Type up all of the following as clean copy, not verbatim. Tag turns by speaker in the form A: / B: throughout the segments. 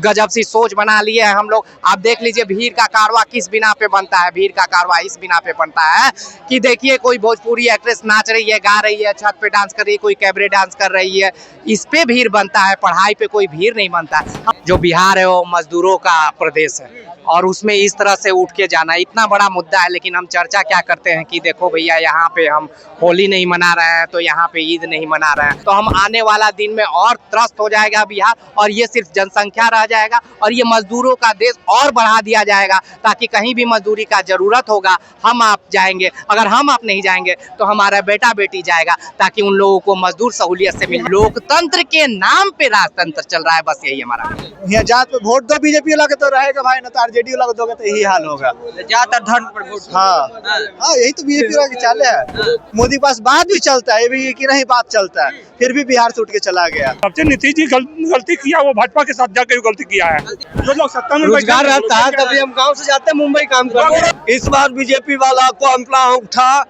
A: गजब सी सोच बना लिए है हम लोग। आप देख लीजिए भीड़ का कारवा किस बिना पे बनता है। भीड़ का कारवा इस बिना पे बनता है कि देखिए कोई भोजपुरी एक्ट्रेस नाच रही है, गा रही है, छत पे डांस कर रही है, कोई कैबरे डांस कर रही है, इस पे भीड़ बनता है। पढ़ाई पे कोई भीड़ नहीं बनता। जो बिहार है वो मजदूरों का प्रदेश है और उसमें इस तरह से उठ के जाना इतना बड़ा मुद्दा है। लेकिन हम चर्चा क्या करते हैं कि देखो भैया यहाँ पे हम होली नहीं मना रहे हैं तो यहाँ पे ईद नहीं मना रहे हैं, तो हम आने वाला दिन में और त्रस्त हो जाएगा बिहार और ये सिर्फ जनसंख्या रह जाएगा और ये मजदूरों का देश और बढ़ा दिया जाएगा, ताकि कहीं भी मजदूरी का जरूरत होगा हम आप जाएंगे। अगर हम आप नहीं जाएंगे तो हमारा बेटा बेटी जाएगा, ताकि उन लोगों को मजदूर सहूलियत से मिले। लोकतंत्र के नाम पे राजतंत्र चल रहा है, बस यही हमारा।
B: यहाँ जात पे वोट दो बीजेपी वाला के तो रहेगा भाई, ना तो आरजेडी वाला को दोगे तो यही हाल होगा।
A: ज्यादातर धर्म पर वोट।
B: हाँ यही तो बीजेपी वाला के चाले है। मोदी के पास बात भी चलता है, ये भी कि नहीं बात चलता है, फिर भी बिहार से उठ के चला गया।
C: सबसे नीतीश जी गलती किया, वो भाजपा के साथ जाकर गलती किया है। जो लोग सत्ता में
B: रोजगार रहता है, कभी हम गाँव से जाते हैं मुंबई काम करते। इस बार बीजेपी वाला को अपना उठा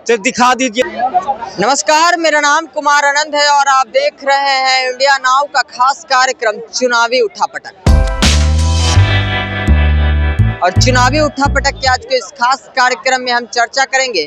B: दिखा दीजिए।
D: नमस्कार, मेरा नाम कुमार आनंद है और आप देख रहे हैं इंडिया नाउ का खास कार्यक्रम चुनावी उठापटक। और चुनावी उठापटक के आज के इस खास कार्यक्रम में हम चर्चा करेंगे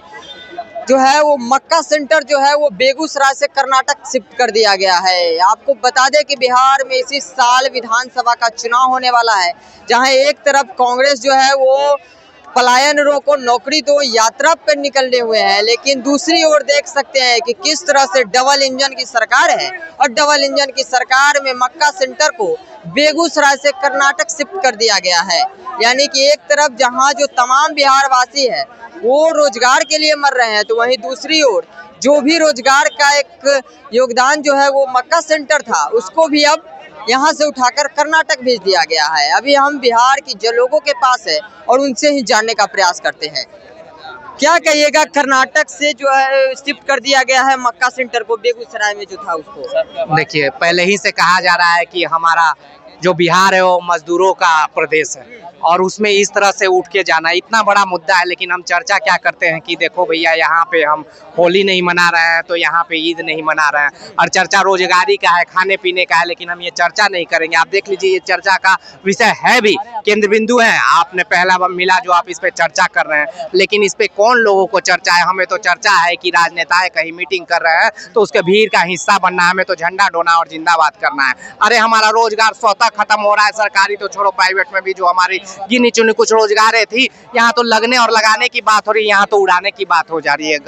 D: जो है वो मक्का सेंटर जो है वो बेगूसराय से कर्नाटक शिफ्ट कर दिया गया है। आपको बता दें कि बिहार में इसी साल विधानसभा का चुनाव होने वाला है, जहां एक तरफ कांग्रेस जो है वो पलायनों को नौकरी दो यात्रा पर निकलने हुए हैं, लेकिन दूसरी ओर देख सकते हैं कि किस तरह से डबल इंजन की सरकार है और डबल इंजन की सरकार में मक्का सेंटर को बेगूसराय से कर्नाटक शिफ्ट कर दिया गया है। यानी कि एक तरफ जहां जो तमाम बिहार वासी है वो रोजगार के लिए मर रहे हैं, तो वहीं दूसरी ओर जो भी रोजगार का एक योगदान जो है वो मक्का सेंटर था, उसको भी अब यहाँ से उठाकर कर्नाटक भेज दिया गया है। अभी हम बिहार की जो लोगों के पास है और उनसे ही जानने का प्रयास करते हैं। क्या कहिएगा, कर्नाटक से जो है शिफ्ट कर दिया गया है मक्का सेंटर को, बेगूसराय में जो था उसको।
A: देखिए पहले ही से कहा जा रहा है कि हमारा जो बिहार है वो मजदूरों का प्रदेश है और उसमें इस तरह से उठ के जाना इतना बड़ा मुद्दा है। लेकिन हम चर्चा क्या करते हैं कि देखो भैया यहाँ पे हम होली नहीं मना रहे हैं तो यहाँ पे ईद नहीं मना रहे हैं, और चर्चा रोजगारी का है, खाने पीने का है, लेकिन हम ये चर्चा नहीं करेंगे। आप देख लीजिए ये चर्चा का विषय है भी, केंद्र बिंदु है। आपने पहला मिला जो आप इस पे चर्चा कर रहे हैं, लेकिन इस पे कौन लोगों को चर्चा है? हमें तो चर्चा है कि राजनेता कहीं मीटिंग कर रहे हैं तो उसके भीड़ का हिस्सा बनना है, हमें तो झंडा डोना और जिंदाबाद करना है। अरे हमारा रोजगार स्वतः खत्म हो रहा है, सरकारी तो छोड़ो प्राइवेट में भी जो हमारी गिनी चुनी कुछ रोजगारें थी, यहाँ तो लगने और लगाने की बात हो रही है, यहाँ तो उड़ाने की बात हो जा रही है।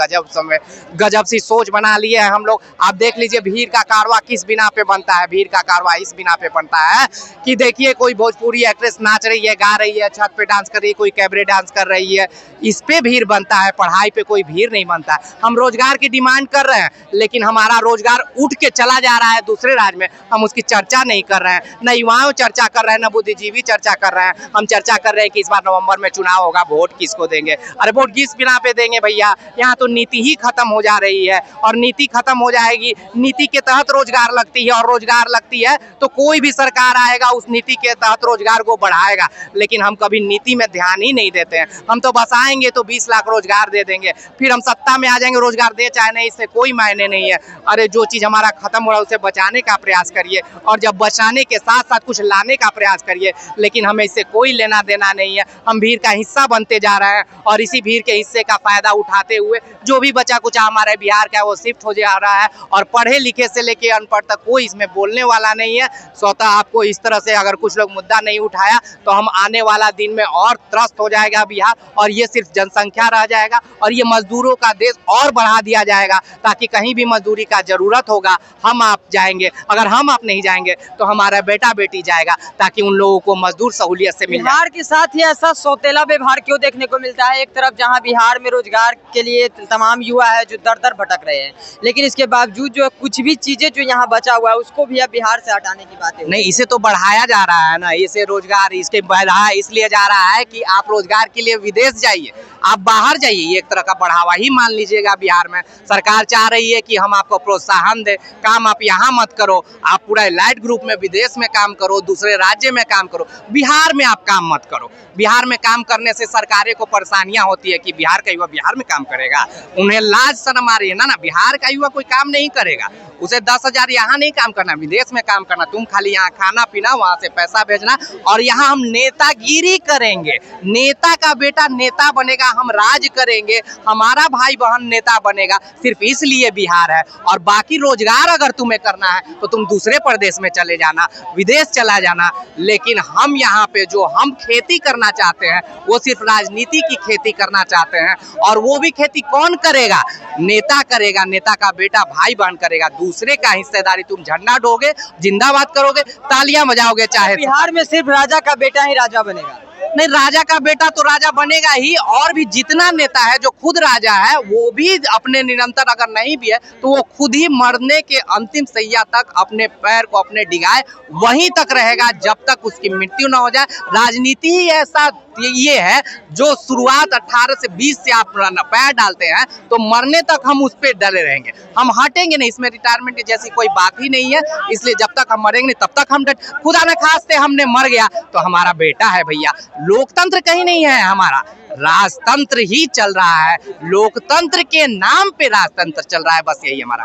A: गजब सी सोच बना लिए है हम लोग। आप देख लीजिए भीड़ का कारवा किस बिना पे बनता है। भीड़ का कारवा इस बिना पे बनता है कि देखिए कोई भोजपुरी एक्ट्रेस नाच रही है, गा रही है, छत पे डांस कर रही है, कोई कैबरे डांस कर रही है, इस पे भीड़ बनता है। पढ़ाई पे कोई भीड़ नहीं बनता। हम रोजगार की डिमांड कर रहे हैं, लेकिन हमारा रोजगार उठ के चला जा रहा है दूसरे राज्य में, हम उसकी चर्चा नहीं कर रहे हैं। न युवाओं चर्चा कर रहे हैं, न बुद्धिजीवी चर्चा कर रहे हैं। हम चर्चा कर रहे हैं कि इस बार नवंबर में चुनाव होगा, वोट किसको देंगे। अरे वोट किस बिना पे देंगे भैया? यहाँ तो नीति ही खत्म हो जा रही है और नीति खत्म हो जाएगी। नीति के तहत रोजगार लगती है और रोजगार लगती है तो कोई भी सरकार आएगा उस नीति के तहत रोजगार को बढ़ाएगा, लेकिन हम कभी नीति में ध्यान ही नहीं देते हैं। हम तो बस आएंगे तो 20 लाख रोजगार दे देंगे, फिर हम सत्ता में आ जाएंगे, रोजगार दे चाहे नहीं, इससे कोई मायने नहीं है। अरे जो चीज हमारा खत्म हो रहा है उसे बचाने का प्रयास करिए, और जब बचाने के साथ साथ कुछ लाने का प्रयास करिए, लेकिन हमें इससे कोई लेना देना नहीं है। हम भीड़ का हिस्सा बनते जा रहे हैं और इसी भीड़ के हिस्से का फायदा उठाते हुए जो भी बचा कुछ हमारे बिहार का वो शिफ्ट हो जा रहा है, और पढ़े लिखे से लेके अनपढ़ तक कोई इसमें बोलने वाला नहीं है। स्वतः आपको इस तरह से अगर कुछ लोग मुद्दा नहीं उठाया तो हम आने वाला दिन में और त्रस्त हो जाएगा बिहार और ये सिर्फ जनसंख्या रह जाएगा और ये मजदूरों का देश और बढ़ा दिया जाएगा, ताकि कहीं भी मजदूरी का जरूरत होगा हम आप जाएंगे। अगर हम आप नहीं जाएंगे तो हमारा बेटा बेटी जाएगा, ताकि उन लोगों को मजदूर सहूलियत से मिले।
D: बिहार के साथ ही ऐसा सौतेला व्यवहार क्यों देखने को मिलता है? एक तरफ जहां बिहार में रोजगार के लिए तमाम युवा है जो दर दर भटक रहे हैं, लेकिन इसके बावजूद जो कुछ भी चीजें जो यहाँ बचा हुआ है उसको भी अब बिहार से हटाने की बात है।
A: नहीं, इसे तो बढ़ाया जा रहा है ना, इसे रोजगार इसके बढ़ाया इसलिए जा रहा है कि आप रोजगार के लिए विदेश जाइए, आप बाहर जाइए, ये एक तरह का बढ़ावा ही मान लीजिएगा। बिहार में सरकार चाह रही है कि हम आपको प्रोत्साहन दें, काम आप यहाँ मत करो, आप पूरा एलाइट ग्रुप में विदेश में काम काम करो, दूसरे राज्य में काम करो, बिहार में आप काम मत करो। बिहार में काम करने से सरकारें को परेशानियां होती है कि बिहार का युवा बिहार में काम करेगा, उन्हें लाज शर्म आ रही है ना। बिहार का युवा कोई काम नहीं करेगा, उसे 10,000 यहाँ नहीं काम करना, विदेश में काम करना। तुम खाली यहाँ खाना पीना, वहां से पैसा भेजना, और यहाँ हम नेतागिरी करेंगे। नेता का बेटा नेता बनेगा, हम राज करेंगे, हमारा भाई बहन नेता बनेगा, सिर्फ इसलिए बिहार है। और बाकी रोजगार अगर तुम्हें करना है तो तुम दूसरे प्रदेश में चले जाना, विदेश चला जाना। लेकिन हम यहाँ पे जो हम खेती करना चाहते हैं वो सिर्फ राजनीति की खेती करना चाहते हैं, और वो भी खेती कौन करेगा? नेता करेगा, नेता का बेटा भाई बहन करेगा। दूसरे का हिस्सेदारी तुम झंडा ढोगे, जिंदाबाद करोगे, तालियां बजाओगे, चाहे
D: बिहार में सिर्फ राजा का बेटा ही राजा बनेगा।
A: नहीं, राजा का बेटा तो राजा बनेगा ही, और भी जितना नेता है जो खुद राजा है वो भी अपने निरंतर अगर नहीं भी है तो वो खुद ही मरने के अंतिम सैया तक अपने पैर को अपने डिगाए वहीं तक रहेगा जब तक उसकी मृत्यु ना हो जाए। राजनीति ही ऐसा ये है जो शुरुआत 18 से 20 से आप पैर डालते हैं तो मरने तक हम उस पर डरे रहेंगे, हम हटेंगे नहीं। इसमें रिटायरमेंट की जैसी कोई बात ही नहीं है, इसलिए जब तक हम मरेंगे नहीं तब तक हम खुदा न खास्ते हमने मर गया तो हमारा बेटा है भैया। लोकतंत्र कहीं नहीं है, हमारा राजतंत्र ही चल रहा है। लोकतंत्र के नाम पे राजतंत्र चल रहा है, बस यही हमारा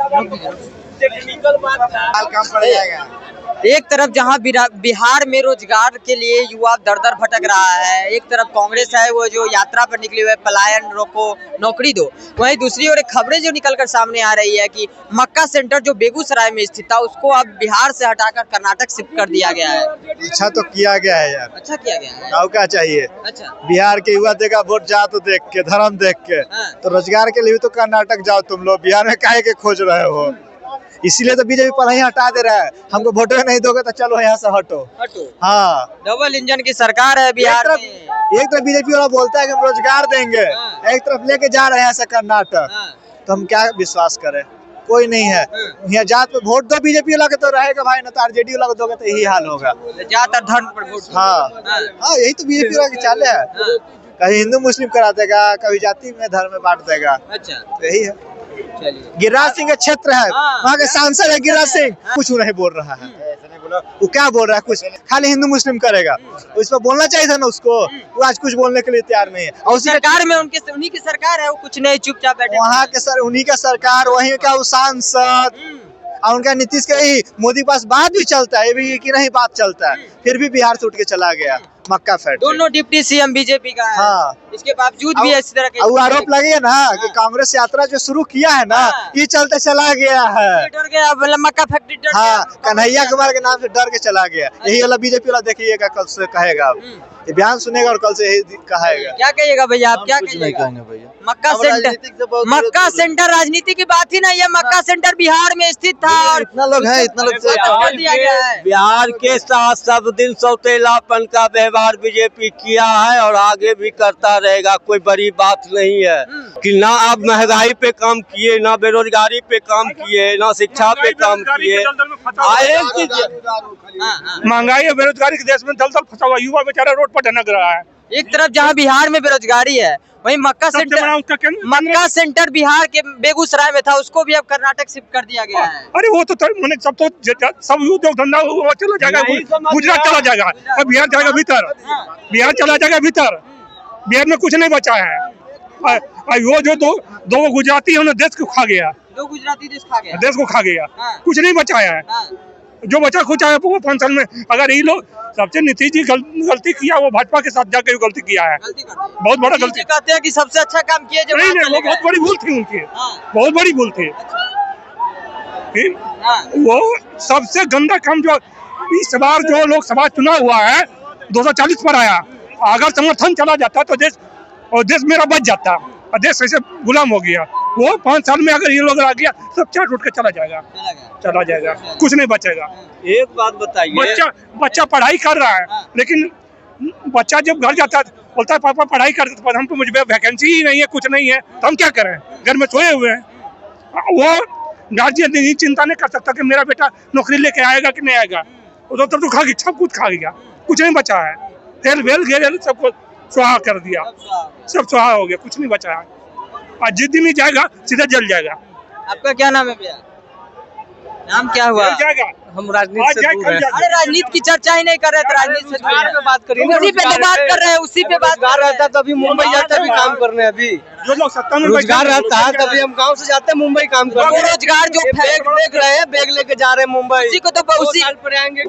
B: काम पड़ जाएगा।
D: एक तरफ जहां बिहार में रोजगार के लिए युवा दर दर भटक रहा है, एक तरफ कांग्रेस है वो जो यात्रा पर निकले हुए पलायन रोको नौकरी दो, वहीं दूसरी ओर खबरें जो निकलकर सामने आ रही है कि मक्का सेंटर जो बेगूसराय में स्थित था उसको अब बिहार से हटाकर कर्नाटक शिफ्ट कर दिया गया है।
B: अच्छा तो किया गया है यार,
D: अच्छा किया गया है।
B: और क्या चाहिए?
D: अच्छा,
B: बिहार के युवा देगा वोट जात देख के, धर्म देख के।
D: हाँ।
B: तो रोजगार के लिए भी तो कर्नाटक जाओ तुम लोग, बिहार में काहे के खोज रहे हो? इसीलिए तो बीजेपी पर ही हटा दे रहा है, हमको वोट नहीं दोगे तो चलो यहाँ से हटो। हाँ,
D: डबल इंजन की सरकार है बिहार में।
B: एक तरफ बीजेपी वाला बोलता है कि हम रोजगार देंगे,
D: हाँ।
B: एक तरफ लेके जा रहे हैं ऐसे कर्नाटक।
D: हाँ।
B: तो हम क्या विश्वास करें? कोई नहीं है यहाँ जात पे वोट दो बीजेपी वाला के तो रहेगा भाई, ना तो आरजेडी वाला को दोगे तो यही हाल होगा।
D: जात और धर्म पर वोट।
B: हाँ हाँ, यही तो बीजेपी वाला के चाले है। कहीं हिंदू मुस्लिम करा देगा, कभी जाति में धर्म में बांट देगा।
D: अच्छा,
B: तो यही है। गिरिराज सिंह का क्षेत्र है, वहाँ के सांसद है गिरिराज सिंह, कुछ नहीं बोल रहा है। वो क्या बोल रहा है? कुछ खाली हिंदू मुस्लिम करेगा। उस पर बोलना चाहिए था ना उसको, वो आज कुछ बोलने के लिए तैयार नहीं है। और
D: सरकार में उन्हीं की सरकार है, वो कुछ नहीं, चुपचाप बैठे।
B: वहाँ के सर उन्हीं का सरकार, वहीं का सांसद, और उनका नीतीश का ही मोदी के पास बात भी चलता है, ये भी कि नहीं बात चलता है, फिर भी बिहार से उठ के चला गया मक्का फैक्ट्री।
D: दोनों डिप्टी सीएम बीजेपी का है।
B: हाँ,
D: इसके बावजूद भी इस तरह के
B: वो आरोप लगे ना कि कांग्रेस यात्रा जो शुरू किया है ना, ये चलते चला गया है।
D: डर गया, मक्का फैक्ट्री डर
B: हाँ,
D: गया।
B: कन्हैया कुमार के नाम से डर के चला गया। यही वाला बीजेपी वाला देखिएगा कल से कहेगा, ये बयान सुनेगा और कल से यही कहेगा।
D: क्या कहिएगा भैया आप? क्या कहिएगा? मक्का सेंटर राजनीति की बात ही नहीं है। मक्का सेंटर बिहार में स्थित था और
B: इतना लोग है, इतना लोग
E: बिहार के साथ सब दिन सौतेलापन का व्यवहार बीजेपी किया है और आगे भी करता रहेगा। कोई बड़ी बात नहीं है कि ना आप महंगाई पे काम किए, ना बेरोजगारी पे काम किए, ना शिक्षा पे काम किए।
C: महंगाई और बेरोजगारी के देश में दलदल फंसा हुआ युवा बेचारा रोड पर ढनक रहा है।
D: एक तरफ जहां बिहार में बेरोजगारी है, वहीं मक्का सेंटर बिहार के बेगूसराय में था, उसको भी अब कर्नाटक शिफ्ट कर दिया गया है।
C: अरे वो तो मैंने सब उद्योग धंधा चला जाएगा, गुजरात चला जाएगा और बिहार जाएगा भीतर, बिहार चला जाएगा भीतर। बिहार में कुछ नहीं बचा है। वो जो दो गुजराती है उन्हें देश को खा गया,
D: 2 गुजराती
C: देश को खा गया, कुछ नहीं बचाया है। जो बचा कुछ है वो 5 साल में। अगर ये लोग सबसे नीतीश जी गलती किया, वो भाजपा के साथ जाकर गलती किया है, बहुत बड़ा गलती।
D: कहते हैं कि सबसे अच्छा काम किए जो
C: नहीं, वो बहुत बड़ी भूल थी उनकी, बहुत बड़ी भूल थी। वो सबसे गंदा काम जो इस बार जो लोकसभा चुनाव हुआ है 240 पर आया, अगर समर्थन चला जाता तो देश मेरा बच जाता और देश ऐसे गुलाम हो गया। वो 5 साल में अगर ये लोग आ गया सब चाट उठ के चला जाएगा, कुछ नहीं बचेगा।
E: एक बात बताइए,
C: बच्चा पढ़ाई कर रहा है, लेकिन बच्चा जब घर जाता है बोलता है पापा पढ़ाई करते, पर हम तो मुझे वैकेंसी ही नहीं है, कुछ नहीं है, तो हम क्या करें? घर में सोए हुए हैं। वो गार्जियन ये चिंता नहीं कर सकता कि मेरा बेटा नौकरी लेके आएगा कि नहीं आएगा। वो तो खा गया, सब कुछ खा गया, कुछ नहीं बचा है। तेल वेल घेल सबको सुहा कर दिया, सब सुहा हो गया, कुछ नहीं बचा है। और जिस दिन ही जाएगा सीधा जल जाएगा।
D: आपका क्या नाम है भैया? नाम क्या हुआ?
C: मिल जाएगा।
A: हम राजनीति
C: आज
A: से
C: जाए,
A: दूर
C: कल
A: हैं।
C: जाए।
D: अरे राजनीति की चर्चा ही नहीं कर रहे थे, राजनीति से दूर हैं।
A: बात करिए
D: उसी पे तो बात कर रहे हैं, उसी पे बात कर रहे हैं।
A: तभी मुंबई जाते भी काम करने। अभी
C: जो लोग सत्ता में
A: रोजगार
C: बैठे हैं,
A: रहता है तभी हम गांव से जाते हैं मुंबई काम
D: वो
A: करने।
D: रोजगार जो
A: देख रहे हैं, बैग लेके जा रहे हैं मुंबई।
D: उसी को तो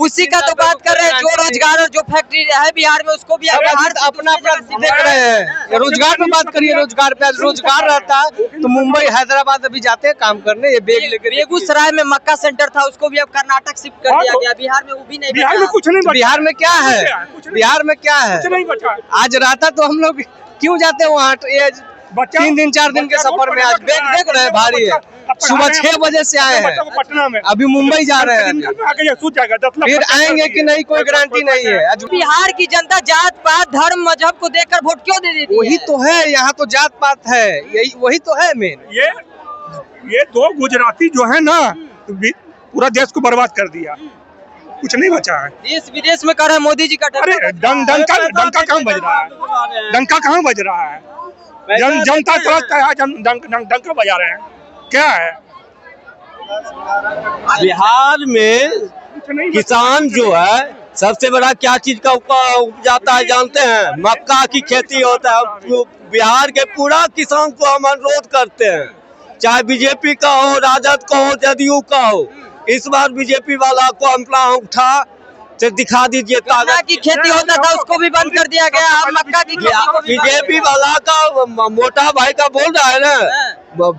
D: उसी का तो बात कर रहे हैं। जो रोजगार और जो फैक्ट्री है बिहार में, उसको भी
A: अपना अपना देख रहे हैं। रोजगार पे बात करिए, रोजगार पे रोजगार रहता है तो मुंबई हैदराबाद अभी जाते हैं काम करने। ये बैग लेके
D: बेगूसराय में मक्का सेंटर था, उसको भी अब कर्नाटक शिफ्ट कर दिया गया। बिहार में वो भी नहीं
C: बिहार में
D: बचा।
C: कुछ नहीं बचा।
A: बिहार में क्या है? बिहार में क्या है?
C: कुछ नहीं बचा।
A: आज रहता तो हम लोग क्यों जाते हैं वहाँ? ये
C: बच्चा
A: 3 दिन 4 दिन के
C: बच्चा
A: सफर में आज बैग देख रहे हैं भारी है। सुबह 6 बजे से आए
C: बच्चा को
A: हैं,
C: पटना में
A: अभी मुंबई जा रहे हैं।
C: आगे सूझ जाएगा 10 लाख
A: फिर
C: बच्चा
A: आएंगे
C: कर
A: कि
C: दिए।
A: नहीं कोई गारंटी नहीं है। आज
D: बिहार की जनता जात पात धर्म मजहब को देखकर वोट क्यों दे देती
A: वही
D: है?
A: तो है, यहाँ तो जात पात है, यही वही तो है मेन।
C: ये 2 गुजराती जो है ना, पूरा देश को बर्बाद कर दिया। कुछ नहीं बचा है।
D: देश विदेश में कर रहे हैं मोदी जी का डर।
C: अरे डंका कहाँ बज रहा है? डंका कहाँ बज रहा है? जनता तरसता है, डंका बजा रहे हैं। क्या है?
E: बिहार में
C: कुछ नहीं बचा।
E: किसान जो है सबसे बड़ा क्या चीज का उपजाता है जानते हैं? मक्का की खेती होता है। बिहार के पूरा किसान को हम अनुरोध करते हैं, चाहे बीजेपी का हो, राजद का हो, जदयू का हो, इस बार बीजेपी वाला को अपना उठा से दिखा दीजिए
D: गन्ना
E: ताकत।
D: की खेती होता था, उसको भी बंद कर दिया गया। अब मक्का की खेती को भी बंद कर
E: बीजेपी
D: दिया।
E: वाला का मोटा भाई का बोल रहा है ना,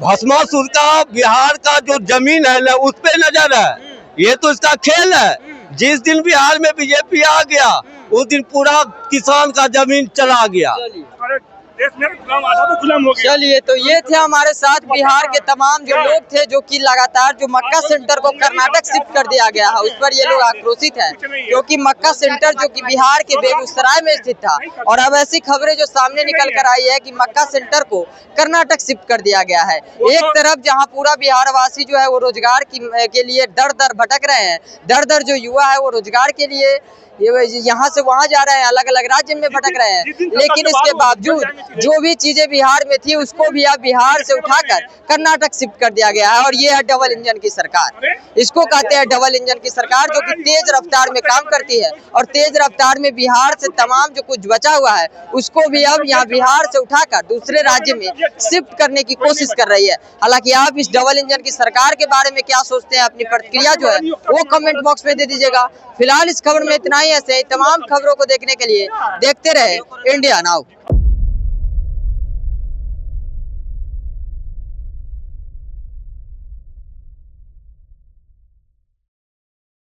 E: भस्मासुर का बिहार का जो जमीन है ना उस पे नजर है। ये तो इसका खेल है। जिस दिन बिहार में बीजेपी आ गया उस दिन पूरा किसान का जमीन चला गया।
C: अरे देश में गुलाम आधा तो गुलाम हो गया।
D: चलिए, तो ये थे हमारे साथ बिहार के तमाम जो लोग थे, जो कि लगातार जो मक्का सेंटर को कर्नाटक शिफ्ट कर दिया गया है, उस पर ये लोग आक्रोशित हैं, क्योंकि मक्का सेंटर जो कि बिहार के बेगूसराय में स्थित था, और अब ऐसी खबरें जो सामने निकल कर आई है कि मक्का सेंटर को कर्नाटक शिफ्ट कर दिया गया है। एक तरफ जहां पूरा बिहार वासी जो है वो रोजगार के लिए दर दर भटक रहे हैं, दर जो युवा है वो रोजगार के लिए यहाँ से वहाँ जा रहे हैं, अलग अलग राज्य में भटक रहे हैं, लेकिन इसके बावजूद जो भी चीजें बिहार में थी उसको भी अब बिहार से उठाकर कर्नाटक शिफ्ट कर दिया गया है। और ये है डबल इंजन की सरकार। इसको कहते हैं डबल इंजन की सरकार, जो कि तेज रफ्तार में काम करती है, और तेज रफ्तार में बिहार से तमाम जो कुछ बचा हुआ है उसको भी अब यहाँ बिहार से उठाकर दूसरे राज्य में शिफ्ट करने की कोशिश कर रही है। हालांकि आप इस डबल इंजन की सरकार के बारे में क्या सोचते हैं, अपनी प्रतिक्रिया जो है वो कमेंट बॉक्स में दे दीजिएगा। फिलहाल इस खबर में इतना ही। ऐसे ही तमाम खबरों को देखने के लिए देखते रहे इंडिया नाउ।